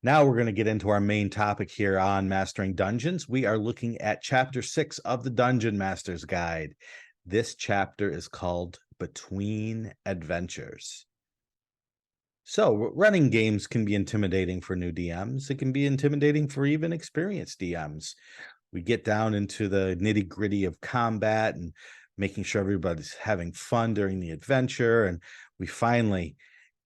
Now we're going to get into our main topic here on Mastering Dungeons. We are looking at Chapter 6 of the Dungeon Master's Guide. This chapter is called Between Adventures. So, running games can be intimidating for new DMs. It can be intimidating for even experienced DMs. We get down into the nitty-gritty of combat and making sure everybody's having fun during the adventure, and we finally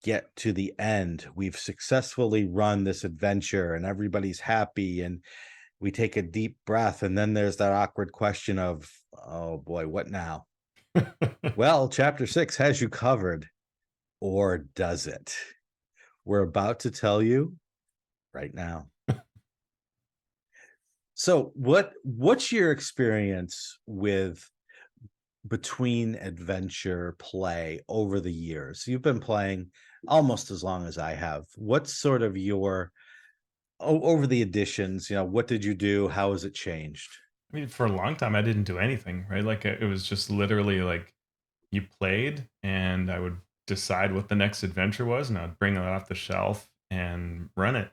get to the end. We've successfully run this adventure and everybody's happy, and we take a deep breath, and then there's that awkward question of, oh boy, what now? Well, chapter 6 has you covered, or does it? We're about to tell you right now. So what's your experience with between adventure play over the years? You've been playing almost as long as I have. What's sort of your over the editions, what did you do? How has it changed? I mean, for a long time, I didn't do anything, right? Like it was just literally like you played, and I would decide what the next adventure was, and I'd bring it off the shelf and run it.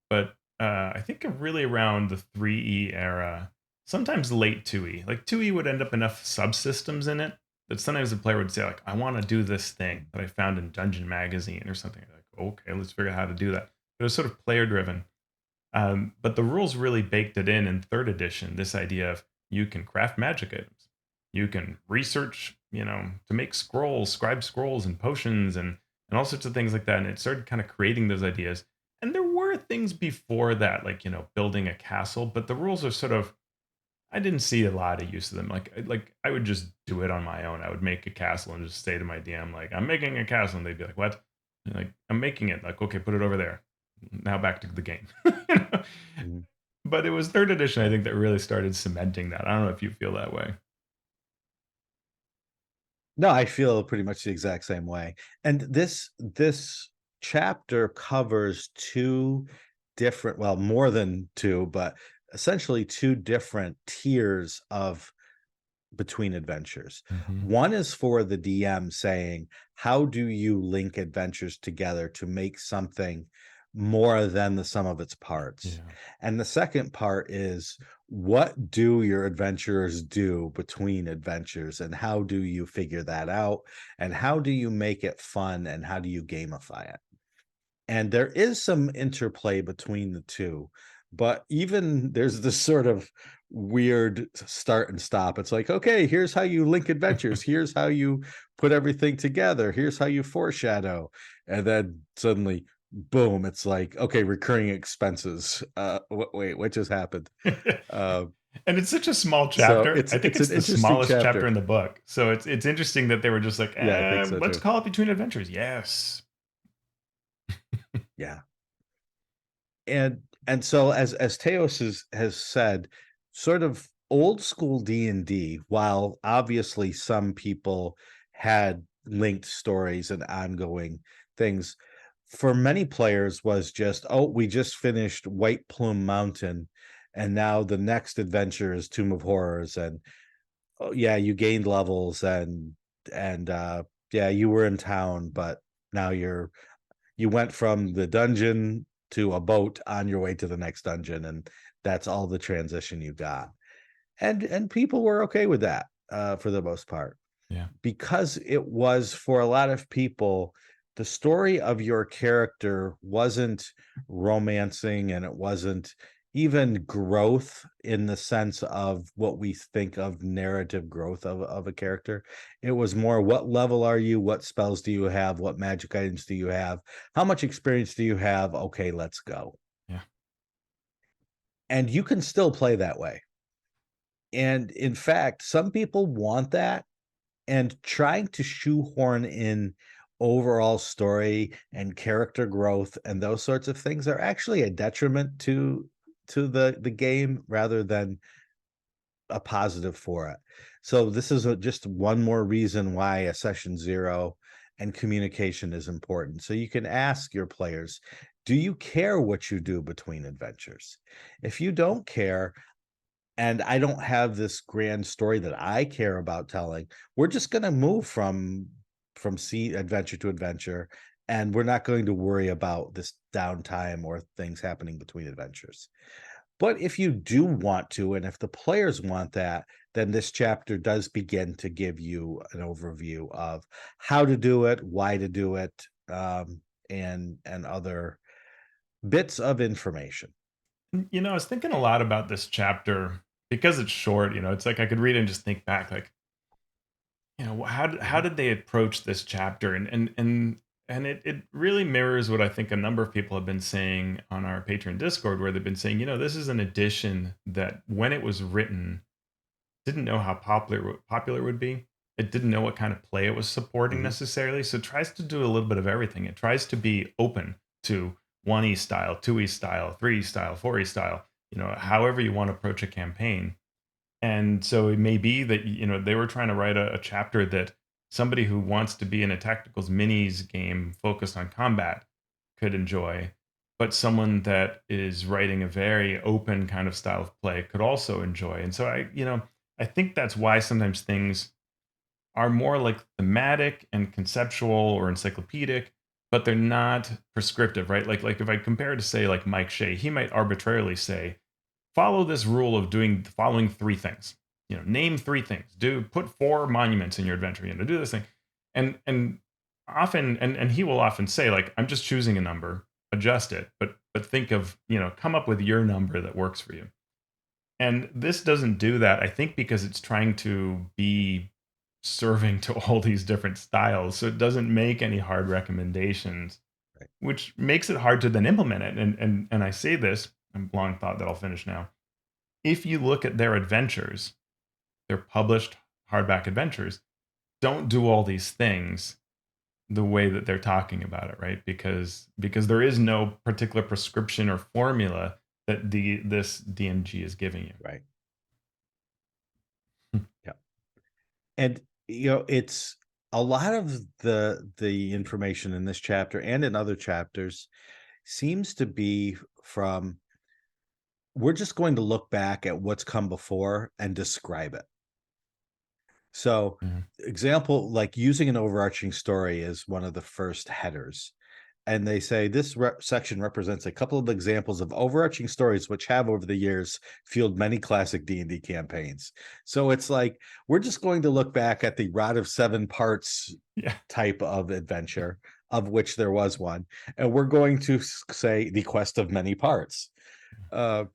But I think really around the 3E era, sometimes late 2E, like 2E would end up enough subsystems in it that sometimes the player would say, like, I want to do this thing that I found in Dungeon Magazine or something. Like, okay, let's figure out how to do that. It was sort of player driven. But the rules really baked it in third edition, this idea of you can craft magic items. You can research, to make scrolls, scribe scrolls and potions and all sorts of things like that. And it started kind of creating those ideas. And there were things before that, like, building a castle, but the rules are sort of, I didn't see a lot of use of them. Like I would just do it on my own. I would make a castle and just say to my DM, like, I'm making a castle. And they'd be like, what? And like, I'm making it. Like, okay, put it over there. Now back to the game. You know? Mhm. But it was third edition, I think, that really started cementing that. I don't know if you feel that way. No, I feel pretty much the exact same way. And this chapter covers two different, well, more than two, but essentially two different tiers of between adventures. Mhm. One is for the DM saying, how do you link adventures together to make something more than the sum of its parts? Yeah. And the second part is, what do your adventurers do between adventures, and how do you figure that out? And how do you make it fun? And how do you gamify it? And there is some interplay between the two, but even there's this sort of weird start and stop. It's like, okay, here's how you link adventures. Here's how you put everything together. Here's how you foreshadow. And then suddenly, boom, it's like, okay, recurring expenses. Wait, what just happened? Uh, And it's such a small so chapter. it's I think it's it's an the interesting smallest chapter chapter. in the book. So it's interesting that they were just like, Yeah, I think so let's too. call it Between Adventures. Yes. Yeah. And so as Teos has said, sort of old school D&D, while obviously some people had linked stories and ongoing things, for many players was just, oh, we just finished White Plume Mountain, and now the next adventure is Tomb of Horrors, and oh yeah, you gained levels, and yeah, you were in town, but now you went from the dungeon to a boat on your way to the next dungeon, and that's all the transition you got. And people were okay with that, for the most part, Yeah. because it was, for a lot of people, the story of your character wasn't romancing, and it wasn't even growth in the sense of what we think of narrative growth of a character. It was more, what level are you? What spells do you have? What magic items do you have? How much experience do you have? Okay, let's go. Yeah. And you can still play that way. And in fact, some people want that, and trying to shoehorn in overall story and character growth and those sorts of things are actually a detriment to the game rather than a positive for it. So this is just one more reason why a session 0 and communication is important. So you can ask your players, do you care what you do between adventures? If you don't care, and I don't have this grand story that I care about telling, we're just gonna move from adventure to adventure, and we're not going to worry about this downtime or things happening between adventures. But if you do want to, and if the players want that, then this chapter does begin to give you an overview of how to do it, why to do it, and other bits of information. I was thinking a lot about this chapter because it's short. It's like I could read it and just think back, like, how Mhm, did they approach this chapter? And it really mirrors what I think a number of people have been saying on our Patreon Discord, where they've been saying, this is an edition that when it was written didn't know how popular it would be. It didn't know what kind of play it was supporting mhm, necessarily. So it tries to do a little bit of everything. It tries to be open to 1E style, 2E style, 3E style, 4E style, however you want to approach a campaign. And so it may be that they were trying to write a chapter that somebody who wants to be in a tacticals minis game focused on combat could enjoy, but someone that is writing a very open kind of style of play could also enjoy. And so I think that's why sometimes things are more like thematic and conceptual or encyclopedic, but they're not prescriptive, right? Like if I compare to say like Mike Shea, he might arbitrarily say, follow this rule of doing the following three things. Name three things. Put four monuments in your adventure. Do this thing, and often, and he will often say like, I'm just choosing a number, adjust it, but think of come up with your number that works for you. And this doesn't do that, I think, because it's trying to be serving to all these different styles, so it doesn't make any hard recommendations, right. which makes it hard to then implement it. And I say this, I'm long thought that I'll finish now. If you look at their adventures, their published hardback adventures, don't do all these things the way that they're talking about it, right? Because there is no particular prescription or formula that this DMG is giving you. Right. Yeah. And it's a lot of the information in this chapter and in other chapters seems to be from we're just going to look back at what's come before and describe it. So, Yeah. example, like using an overarching story is one of the first headers. And they say this section represents a couple of examples of overarching stories which have over the years fueled many classic D&D campaigns. So it's like we're just going to look back at the Rod of Seven Parts Yeah. type of adventure, of which there was one, and we're going to say the Quest of Many Parts. Uh,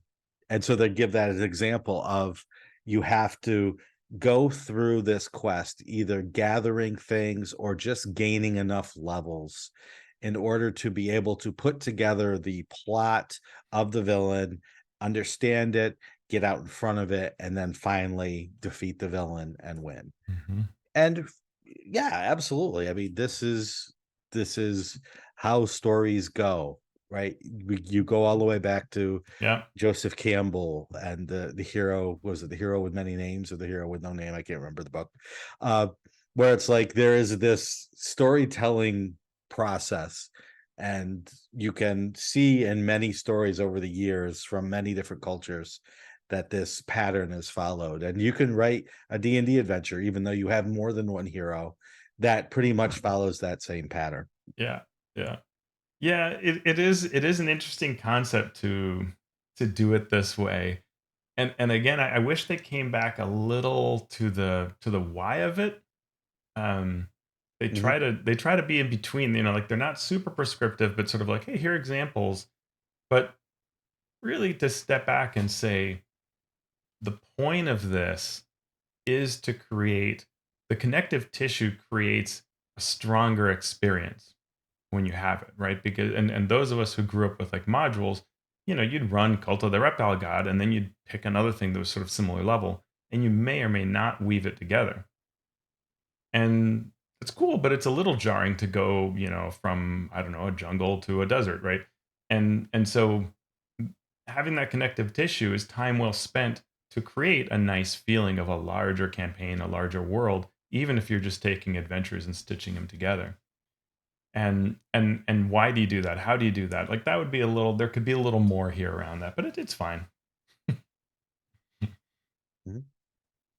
and so they give that as an example of you have to go through this quest, either gathering things or just gaining enough levels in order to be able to put together the plot of the villain, understand it, get out in front of it, and then finally defeat the villain and win. Mhm. And yeah, absolutely. I mean, this is how stories go, right? You go all the way back to Yeah. Joseph Campbell and the hero, was it the hero with many names or the hero with no name? I can't remember the book. Uh, where it's like there is this storytelling process, and you can see in many stories over the years from many different cultures that this pattern is followed. And you can write a D&D adventure, even though you have more than one hero, that pretty much follows that same pattern. Yeah. Yeah. Yeah. It is an interesting concept to do it this way. And again, I wish they came back a little to the why of it. Um, they Mhm. try to be in between, like they're not super prescriptive, but sort of like, hey, here are examples. But really to step back and say the point of this is to create the connective tissue creates a stronger experience when you have it, right? Because and those of us who grew up with like modules, you'd run Cult of the Reptile God, and then you'd pick another thing that was sort of similar level, and you may or may not weave it together. And it's cool, but it's a little jarring to go, from I don't know, a jungle to a desert, right? And so having that connective tissue is time well spent to create a nice feeling of a larger campaign, a larger world, even if you're just taking adventures and stitching them together. And why do you do that? How do you do that? Like that would be a little there could be a little more here around that, but it's fine. Mhm.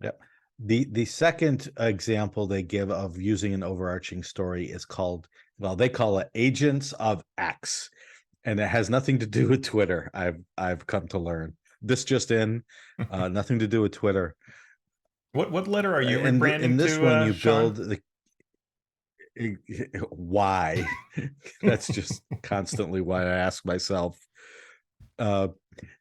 Yep. The second example they give of using an overarching story is called, well, they call it Agents of X, and it has nothing to do with Twitter. I've come to learn. This just in, nothing to do with Twitter. What letter are you And in rebranding this to, one, you Sean? build the why. That's just constantly why I ask myself. Uh,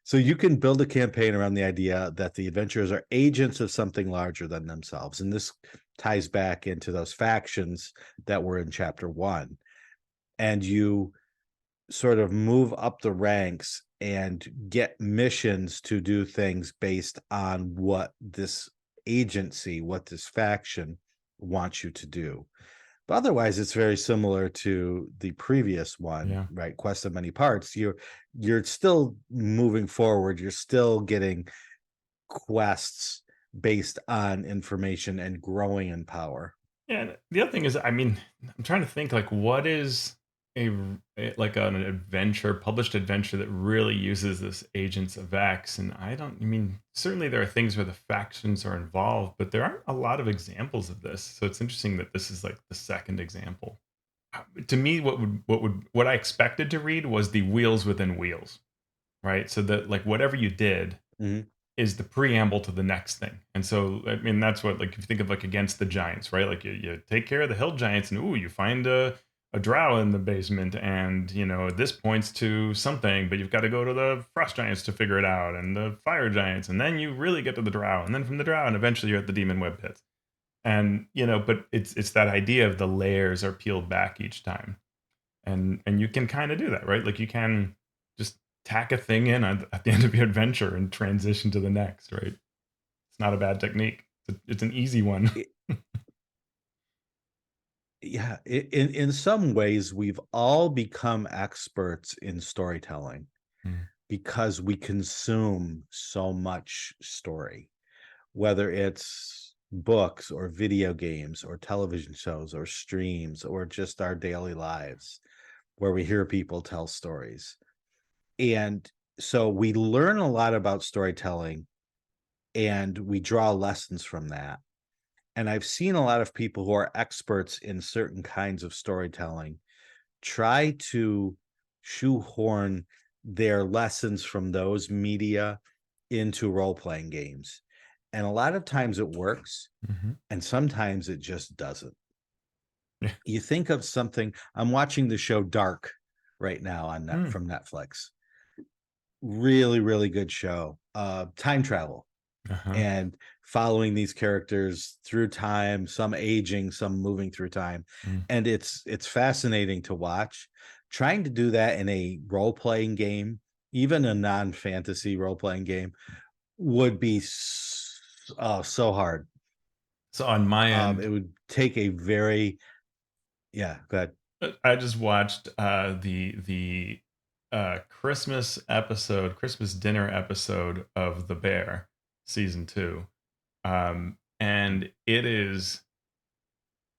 so you can build a campaign around the idea that the adventurers are agents of something larger than themselves, and this ties back into those factions that were in chapter 1. And you sort of move up the ranks and get missions to do things based on what this agency, what this faction wants you to do. But otherwise, it's very similar to the previous one, Yeah. right? Quest of Many Parts. You're still moving forward. You're still getting quests based on information and growing in power. Yeah, and the other thing is, I mean, I'm trying to think like what is like an adventure, published adventure that really uses this Agents of X, and I mean, certainly there are things where the factions are involved, but there aren't a lot of examples of this. So it's interesting that this is like the second example. To me, what I expected to read was the wheels within wheels, right? So that like whatever you did Mhm. is the preamble to the next thing. And so, I mean, that's what, like, if you think of like Against the Giants, right? Like you take care of the hill giants and ooh, you find a drow in the basement and, this points to something, but you've got to go to the frost giants to figure it out and the fire giants. And then you really get to the drow. And then from the drow, and eventually you're at the demon web pits. And, but it's that idea of the layers are peeled back each time, and you can kind of do that, right? Like you can just tack a thing in at the end of your adventure and transition to the next, right? It's not a bad technique. It's an easy one. It Yeah, in some ways, we've all become experts in storytelling Mm, because we consume so much story, whether it's books or video games or television shows or streams or just our daily lives where we hear people tell stories. And so we learn a lot about storytelling and we draw lessons from that. And I've seen a lot of people who are experts in certain kinds of storytelling try to shoehorn their lessons from those media into role-playing games. And a lot of times it works, mhm. and sometimes it just doesn't. Yeah. You think of something, I'm watching the show Dark right now on Mm, from Netflix. Really, really good show. Time travel uh-huh. and following these characters through time, some aging, some moving through time. Mm. And it's fascinating to watch. Trying to do that in a role-playing game, even a non-fantasy role-playing game, would be so hard. So on my It end, would take a very yeah, go ahead. I just watched the Christmas episode, Christmas dinner episode of The Bear season 2. And it is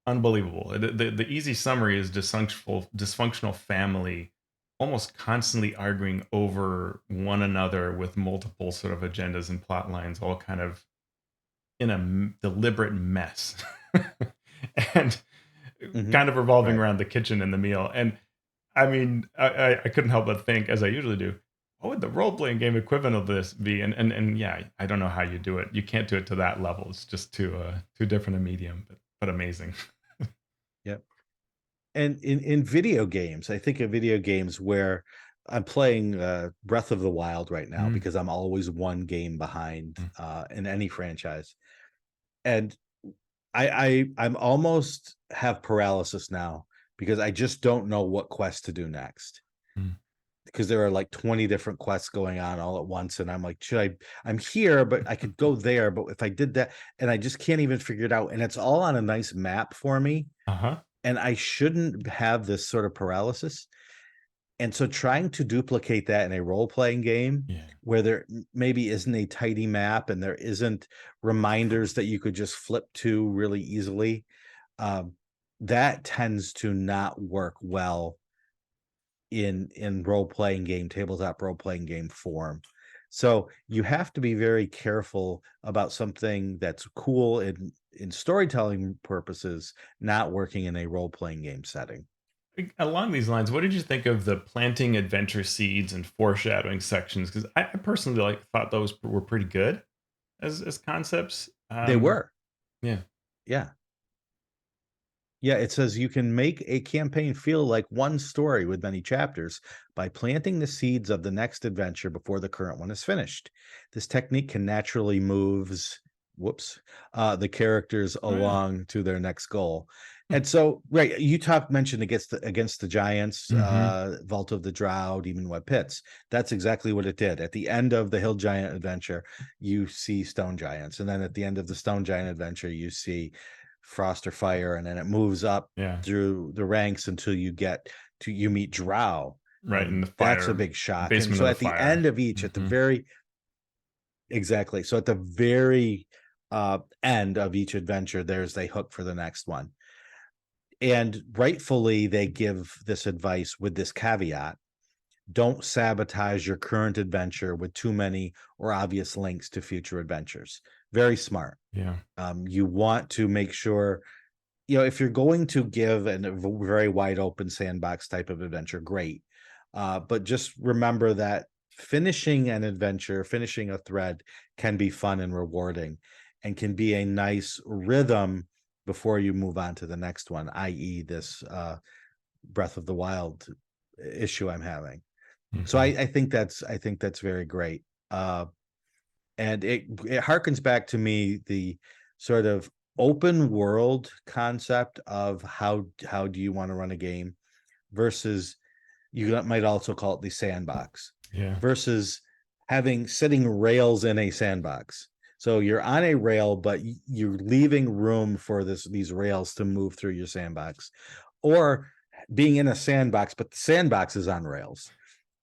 unbelievable. The easy summary is dysfunctional family almost constantly arguing over one another with multiple sort of agendas and plot lines, all kind of in a deliberate mess. And Mhm. kind of revolving Right. around the kitchen and the meal. And I mean, I couldn't help but think, as I usually do, what would the role playing game equivalent of this be? And yeah, I don't know how you do it. You can't do it to that level. It's just too different a medium, but amazing. Yep. And in video games, I think of video games where I'm playing Breath of the Wild right now Mm, because I'm always one game behind mm, in any franchise. And I'm almost have paralysis now because I just don't know what quest to do next. mm. Because there are like 20 different quests going on all at once. And I'm like, I'm here, but I could go there. But if I did that, and I just can't even figure it out. And it's all on a nice map for me. Uh-huh. And I shouldn't have this sort of paralysis. And so trying to duplicate that in a role-playing game Yeah. where there maybe isn't a tidy map and there isn't reminders that you could just flip to really easily, um, that tends to not work well in role-playing game, tabletop role-playing game form. So you have to be very careful about something that's cool in storytelling purposes, not working in a role-playing game setting. Along these lines, what did you think of the planting adventure seeds and foreshadowing sections? Because I personally thought those were pretty good as concepts. They were. Yeah. Yeah. Yeah, it says you can make a campaign feel like one story with many chapters by planting the seeds of the next adventure before the current one is finished. This technique can naturally moves, whoops, the characters Oh yeah. along to their next goal. And so, right, you talked mentioned against the giants, Mm-hmm. Vault of the Drow, Demon Web Pits. That's exactly what it did. At the end of the Hill Giant adventure, you see stone giants, and then at the end of the stone giant adventure, you see frost or fire, and then it moves up Yeah. through the ranks until you meet drow, Right in and the that's a fire big shock. And basement so of the at the fire. end of each, at the Mm-hmm. very exactly, so at the very end of each adventure, there's a hook for the next one. And rightfully they give this advice with this caveat: don't sabotage your current adventure with too many or obvious links to future adventures. Very smart. Yeah. You want to make sure, if you're going to give a very wide open sandbox type of adventure, great. But just remember that finishing an adventure, finishing a thread can be fun and rewarding and can be a nice rhythm before you move on to the next one, i.e., this Breath of the Wild issue I'm having. So Mm-hmm. I think that's very great. And it harkens back to me the sort of open world concept of how do you want to run a game versus, you might also call it the sandbox, Yeah. versus having sitting rails in a sandbox. So you're on a rail, but you're leaving room for these rails to move through your sandbox, or being in a sandbox, but the sandbox is on rails.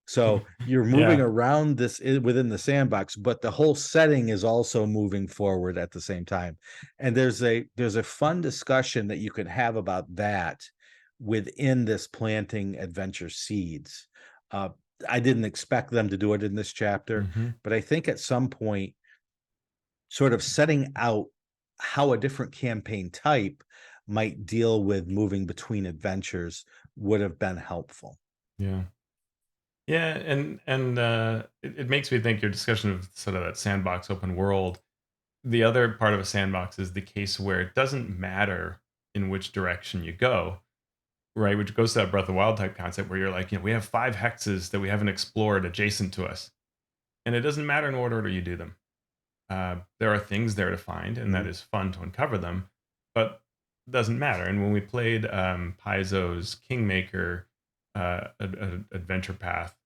So you're moving Yeah. around within the sandbox, but the whole setting is also moving forward at the same time. And there's a fun discussion that you could have about that within this planting adventure seeds. Uh, I didn't expect them to do it in this chapter, Mm-hmm. but I think at some point, sort of setting out how a different campaign type might deal with moving between adventures would have been helpful. Yeah. Yeah, and it makes me think your discussion of sort of that sandbox open world. The other part of a sandbox is the case where it doesn't matter in which direction you go, right? Which goes to that Breath of the Wild type concept where you're like, we have 5 hexes that we haven't explored adjacent to us, and it doesn't matter in what order you do them. There are things there to find, and that Mhm. is fun to uncover them, but it doesn't matter. And when we played Paizo's Kingmaker adventure path,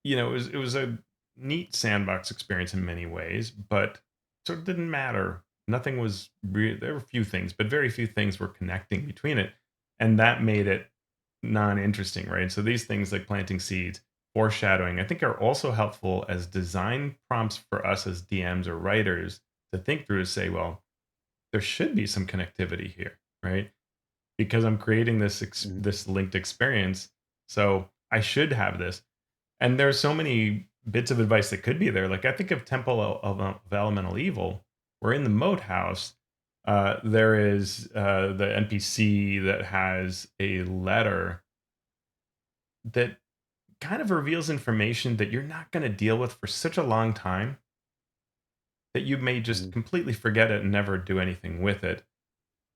it was a neat sandbox experience in many ways, but sort of didn't matter. Nothing was there were a few things, but very few things were connecting between it, and that made it non-interesting, right? So these things like planting seeds, foreshadowing, I think are also helpful as design prompts for us as DMs or writers to think through, to say, well, there should be some connectivity here, right? Because I'm creating Mhm. this linked experience, so I should have this. And there's so many bits of advice that could be there. Like I think of Temple of Elemental Evil, where in the moat house, there is the NPC that has a letter that kind of reveals information that you're not going to deal with for such a long time that you may just Mhm. completely forget it and never do anything with it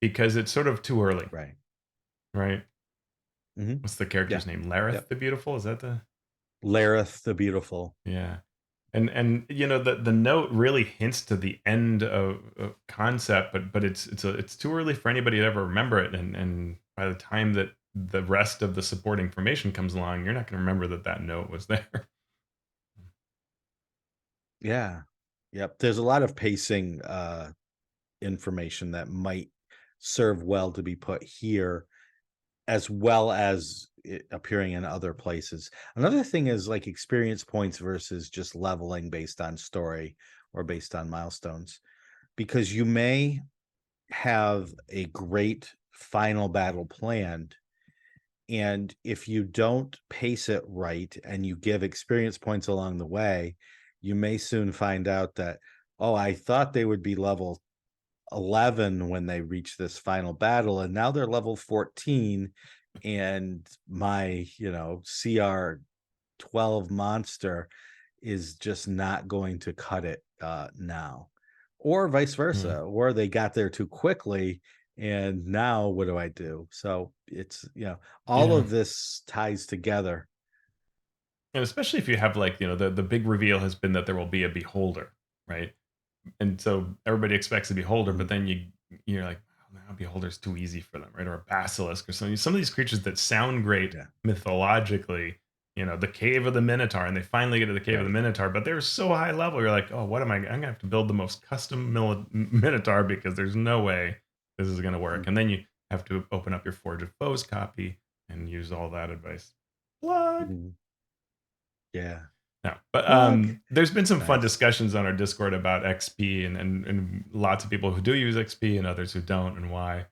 because it's sort of too early, Right. right? Mhm. What's the Yeah. character's name? Yep. Lareth the Beautiful? Is that the Lareth the Beautiful. Yeah. And the note really hints to the end of concept, but it's too early for anybody to ever remember it, and by the time that the rest of the support information comes along, you're not going to remember that that note was there. Yeah. Yep. There's a lot of pacing information that might serve well to be put here, as well as it appearing in other places. Another thing is like experience points versus just leveling based on story or based on milestones, because you may have a great final battle planned, and if you don't pace it right and you give experience points along the way, you may soon find out that, oh, I thought they would be level 11 when they reach this final battle, and now they're level 14, and my, CR 12 monster is just not going to cut it now, or vice Mm, versa, or they got there too quickly, and now what do I do? So it's, all yeah. of this ties together. And especially if you have like, the big reveal has been that there will be a beholder, right? And so everybody expects a beholder, but Mhm. then you're like, oh, now beholder's too easy for them, right? Or a basilisk or something. Some of these creatures that sound great Yeah, mythologically, the cave of the Minotaur, and they finally get to the cave of the right. Minotaur, but they're so high level. You're like, oh, what am I? I'm gonna have to build the most custom Minotaur because there's no way this is gonna work. And Mhm. then you have to open up your Forge of Foes copy and use all that advice. Plug. Mhm. Yeah. No, but Plug. there's been some fun Nice. discussions on our Discord about XP and lots of people who do use XP and others who don't and why.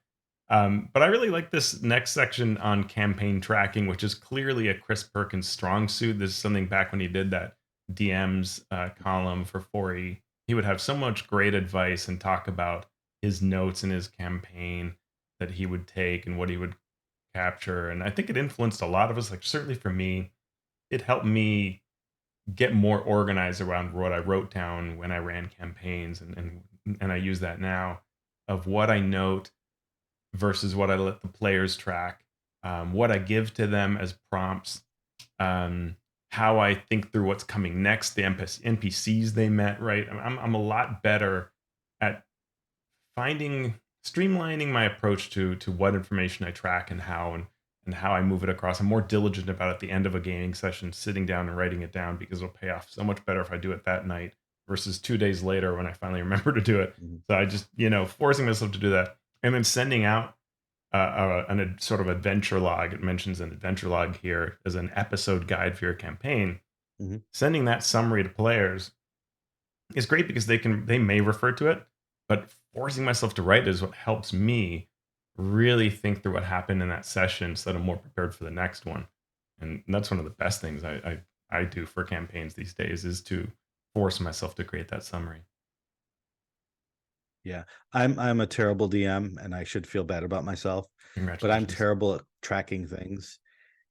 But I really like this next section on campaign tracking, which is clearly a Chris Perkins strong suit. This is something back when he did that DM's column for 4E. He would have so much great advice and talk about his notes in his campaign that he would take and what he would capture. And I think it influenced a lot of us. Like certainly for me, it helped me get more organized around what I wrote down when I ran campaigns, and I use that now of what I note versus what I let the players track, what I give to them as prompts, um, how I think through what's coming next, the NPCs they met. Right, I'm a lot better at finding streamlining my approach to what information I track and how I move it across. I'm more diligent about at the end of a gaming session, sitting down and writing it down because it'll pay off so much better if I do it that night versus 2 days later when I finally remember to do it. Mhm. So I just, forcing myself to do that and then sending out a sort of adventure log. It mentions an adventure log here as an episode guide for your campaign. Mhm. Sending that summary to players is great because they may refer to it, but forcing myself to write is what helps me really think through what happened in that session so that I'm more prepared for the next one. And that's one of the best things I do for campaigns these days is to force myself to create that summary. Yeah. I'm a terrible DM, and I should feel bad about myself, but I'm Congratulations. terrible at tracking things.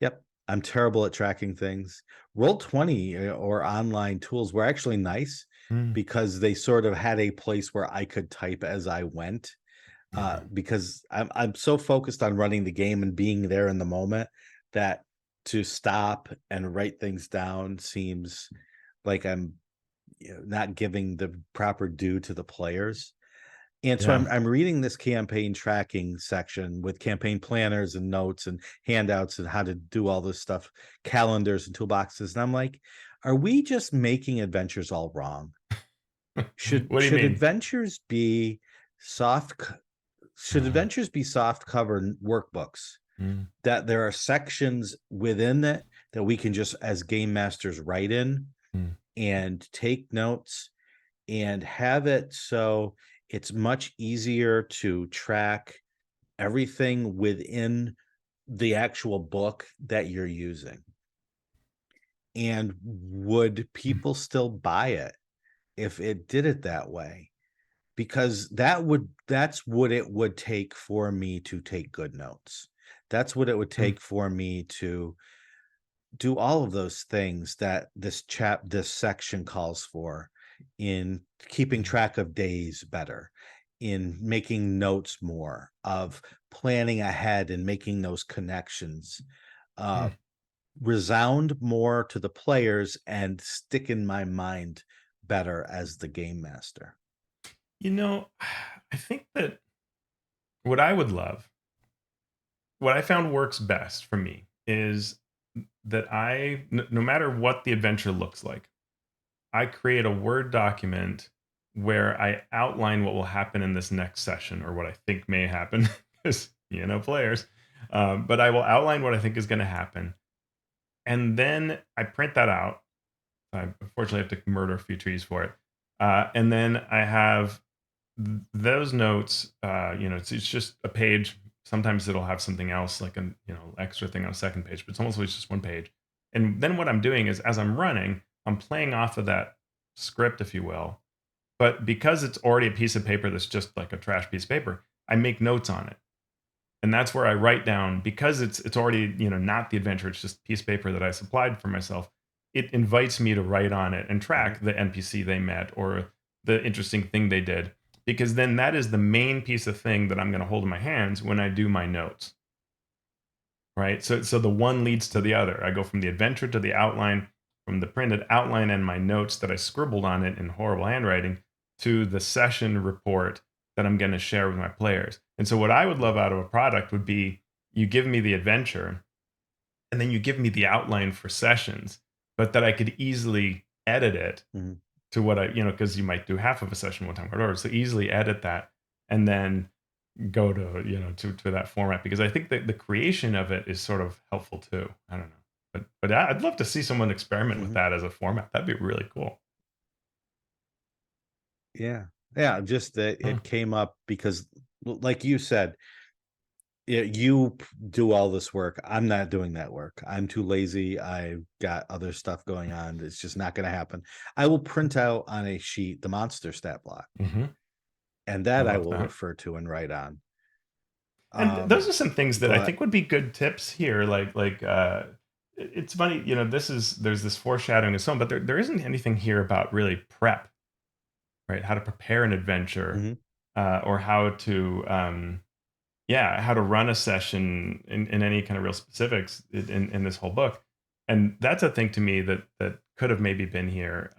Yep. I'm terrible at tracking things. Roll20 or online tools were actually nice Mm, because they sort of had a place where I could type as I went. yeah. Because I'm so focused on running the game and being there in the moment that to stop and write things down seems like I'm, not giving the proper due to the players. And so Yeah. I'm reading this campaign tracking section with campaign planners and notes and handouts and how to do all this stuff, calendars and toolboxes. And I'm like, are we just making adventures all wrong? Should What do you should mean? adventures be soft should Uh, adventures be soft cover workbooks mm, that there are sections within it that we can just as game masters write in mm, and take notes and have it so it's much easier to track everything within the actual book that you're using. And would mm, people still buy it if it did it that way? Because that's what it would take for me to take good notes. That's what it would mm, take for me to do all of those things that this section calls for, in keeping mm, track of days better, in making notes more, of planning ahead and making those connections, uh mm. resound more to the players and stick in my mind better as the game master. You know, I think that what I would love, what I found works best for me is that no matter what the adventure looks like, I create a Word document where I outline what will happen in this next session or what I think may happen because, players. But I will outline what I think is going to happen. And then I print that out. I unfortunately have to murder a few trees for it. And then I have those notes, it's just a page. Sometimes it'll have something else like an, extra thing on a second page, but it's almost always just one page. And then what I'm doing is as I'm running, I'm playing off of that script, if you will. But because it's already a piece of paper that's just like a trash piece of paper, I make notes on it. And that's where I write down, because it's already, not the adventure, it's just a piece of paper that I supplied for myself. It invites me to write on it and Mhm. track the NPC they met or the interesting thing they did, because then that is the main piece of thing that I'm going to hold in my hands when I do my notes, right? So the one leads to the other. I go from the adventure to the outline, from the printed outline and my notes that I scribbled on it in horrible handwriting to the session report that I'm going to share with my players. And so what I would love out of a product would be, you give me the adventure and then you give me the outline for sessions, but that I could easily edit it Mhm. to what because you might do half of a session one time or whatever. So easily edit that and then go to to that format, because I think that the creation of it is sort of helpful too. I don't know, but I'd love to see someone experiment with Mhm. that as a format. That'd be really cool. Yeah. Yeah, just that Hmm. it came up because like you said, you do all this work. I'm not doing that work. I'm too lazy. I've got other stuff going on. It's just not going to happen. I will print out on a sheet the monster stat block, Hmm. and I that I love will that. refer to and write on. And those are some things that I But think would be good tips here. It's funny, there's this foreshadowing and so on, but there isn't anything here about really prep, right? How to prepare an adventure, Mhm. or how to how to run a session in any kind of real specifics in this whole book. And that's a thing to me that could have maybe been here,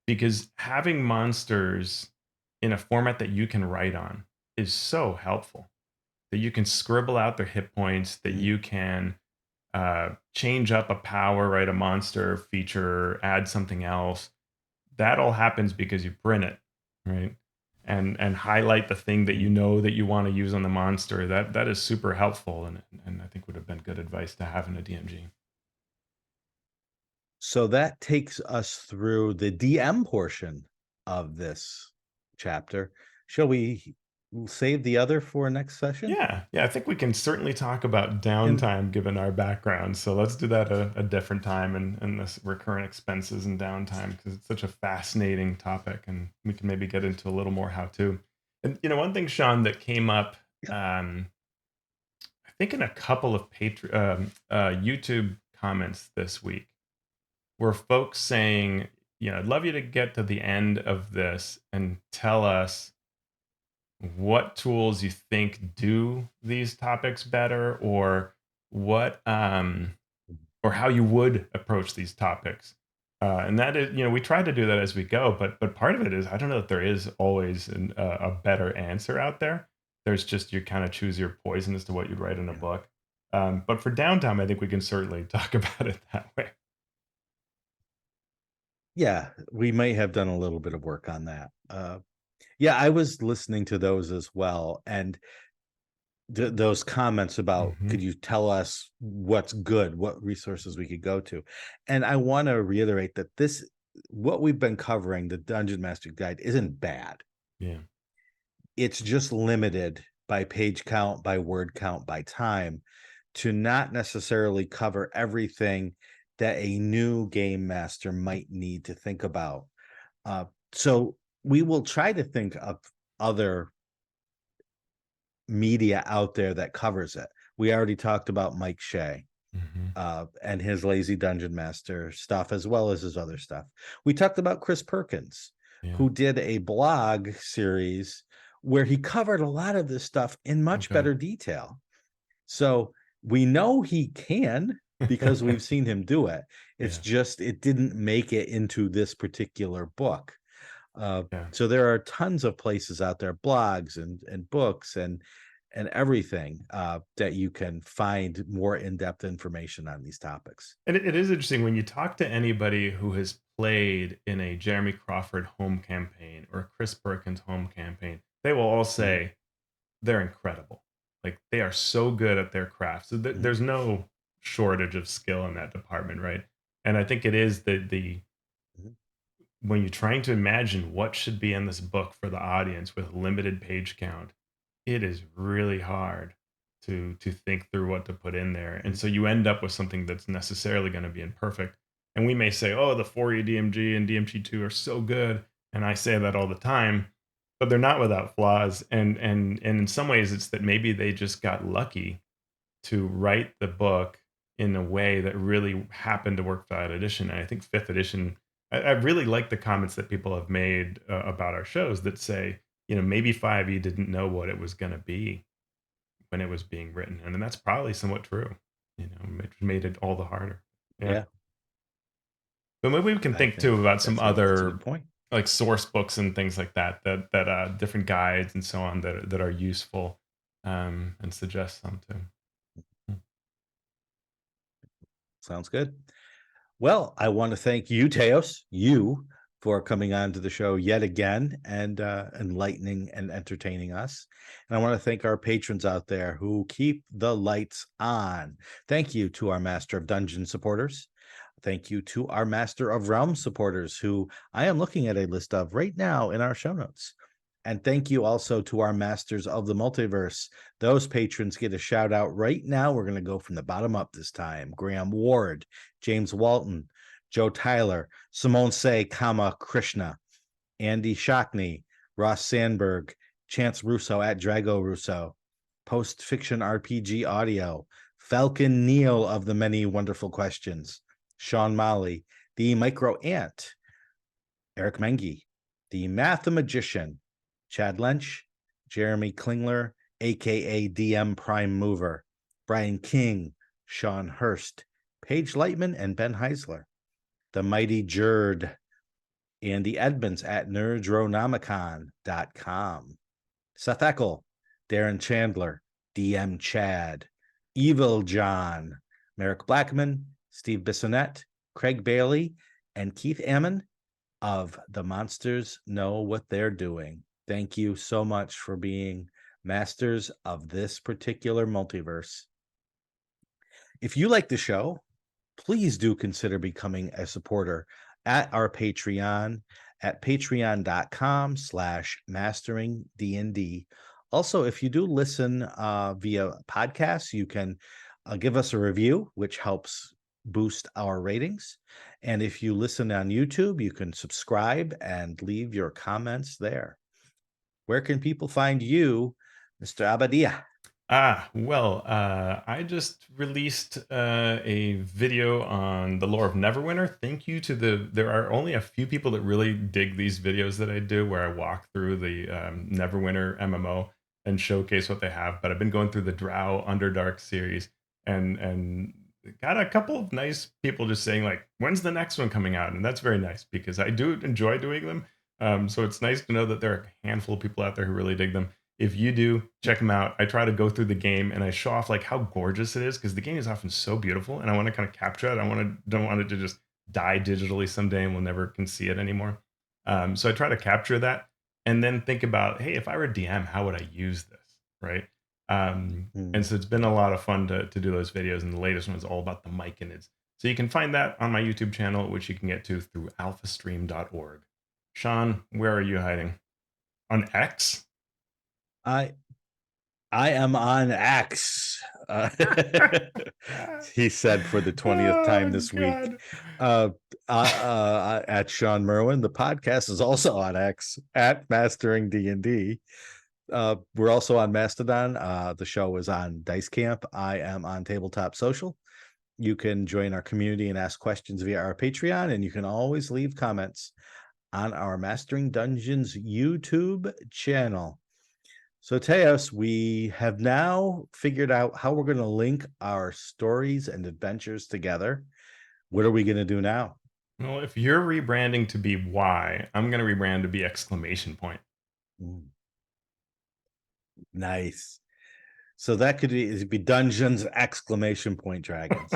because having monsters in a format that you can write on is so helpful, that you can scribble out their hit points, that Mhm. you can change up a power, right? A monster feature, add something else. That all happens because you print it, right? And highlight the thing that Mhm. that you want to use on the monster. That is super helpful, and I think would have been good advice to have in a DMG. So that takes us through the DM portion of this chapter. Shall we save the other for next session? Yeah, yeah, I think we can certainly talk about And downtime given our background. So let's do that a different time, and this recurrent expenses and downtime, because it's such a fascinating topic, and we can maybe get into a little more how to. And one thing, Sean, that came up, yeah. um, I think in a couple of YouTube comments this week, were folks saying, I'd love you to get to the end of this and tell us what tools you think do these topics better, or what or how you would approach these topics. And that is, we try to do that as we go, but part of it is, I don't know that there is always a better answer out there. There's just, you kind of choose your poison as to what you'd write in a Yeah. book. But for downtime, I think we can certainly talk about it that way. Yeah, we may have done a little bit of work on that. Yeah, I was listening to those as well, and those comments about, Hmm. could you tell us what's good, what resources we could go to? And I want to reiterate that what we've been covering, the Dungeon Master Guide, isn't bad. Yeah. It's just limited by page count, by word count, by time, to not necessarily cover everything that a new game master might need to think about. So we will try to think of other media out there that covers it. We already talked about Mike Shea Hmm. and his Lazy Dungeon Master stuff, as well as his other stuff. We talked about Chris Perkins, Yeah. who did a blog series where he covered a lot of this stuff in much Okay. better detail. So we know he can, because we've seen him do it. It's Yeah. just it didn't make it into this particular book. Uh, Yeah. so there are tons of places out there, blogs and books and everything, that you can find more in-depth information on these topics. And it is interesting when you talk to anybody who has played in a Jeremy Crawford home campaign or a Chris Perkins home campaign, they will all Mhm. say they're incredible. Like, they are so good at their craft. So Mhm. there's no shortage of skill in that department, right? And I think it is the Mhm. when you're trying to imagine what should be in this book for the audience with limited page count, it is really hard to think through what to put in there. And Mhm. so you end up with something that's necessarily going to be imperfect. And we may say, "Oh, the 4E DMG and DMG2 are so good," and I say that all the time, but they're not without flaws. And in some ways, it's that maybe they just got lucky to write the book in a way that really happened to work for that edition. And I think fifth edition, I really like the comments that people have made about our shows that say, maybe 5e didn't know what it was going to be when it was being written. And then that's probably somewhat true, which made it all the harder. Yeah. Yeah, But maybe we can I think think too about some that's a other good point. like source books and things like that different guides and so on that are useful, and suggest some too. Mm. Sounds good. Well, I want to thank you, Teos, you, for coming on to the show yet again and enlightening and entertaining us. And I want to thank our patrons out there who keep the lights on. Thank you to our Master of Dungeon supporters. Thank you to our Master of Realm supporters, who I am looking at a list of right now in our show notes. And thank you also to our Masters of the Multiverse. Those patrons get a shout out right now. We're going to go from the bottom up this time. Graham Ward, James Walton, Joe Tyler, Simone Say, Krishna, Andy Shockney, Ross Sandberg, Chance Russo at Drago Russo, Post Fiction RPG Audio, Falcon Neal of the Many Wonderful Questions, Sean Molly, the Micro Ant, Eric Mengi, the Mathemagician, Chad Lynch, Jeremy Klingler, aka DM Prime Mover, Brian King, Sean Hurst, Paige Lightman, and Ben Heisler, the Mighty Jerd, Andy Edmonds at nerdronomicon.com, Seth Eckel, Darren Chandler, DM Chad, Evil John, Merrick Blackman, Steve Bissonette, Craig Bailey, and Keith Ammon of The Monsters Know What They're Doing. Thank you so much for being masters of this particular multiverse. If you like the show, please do consider becoming a supporter at our Patreon at patreon.com/masteringdnd. Also, if you do listen via podcasts, you can give us a review, which helps boost our ratings. And if you listen on YouTube, you can subscribe and leave your comments there. Where can people find you, Mr. Abadia? Well, I just released a video on the lore of Neverwinter. Thank you to there are only a few people that really dig these videos that I do where I walk through the Neverwinter MMO and showcase what they have. But I've been going through the Drow Underdark series and got a couple of nice people just saying like, when's the next one coming out? And that's very nice because I do enjoy doing them. So it's nice to know that there are a handful of people out there who really dig them. If you do, check them out. I try to go through the game and I show off like how gorgeous it is because the game is often so beautiful and I want to kind of capture it. Don't want it to just die digitally someday and we'll never can see it anymore. So I try to capture that and then think about, hey, if I were a DM, how would I use this? Right. And so it's been a lot of fun to do those videos. And the latest one is all about the Myconids. So you can find that on my YouTube channel, which you can get to through alphastream.org. Sean, where are you hiding? On X? I am on X. He said for the 20th time Oh this week. God. At Sean Merwin, the podcast is also on X at Mastering D&D. We're also on Mastodon. The show is on Dice Camp. I am on Tabletop Social. You can join our community and ask questions via our Patreon, and you can always leave comments on our Mastering Dungeons YouTube channel. So, Teos, we have now figured out how we're going to link our stories and adventures together. What are we going to do now? Well, if you're rebranding to be Y, I'm gonna rebrand to be exclamation point. Nice. So that could be Dungeons !! Dragons.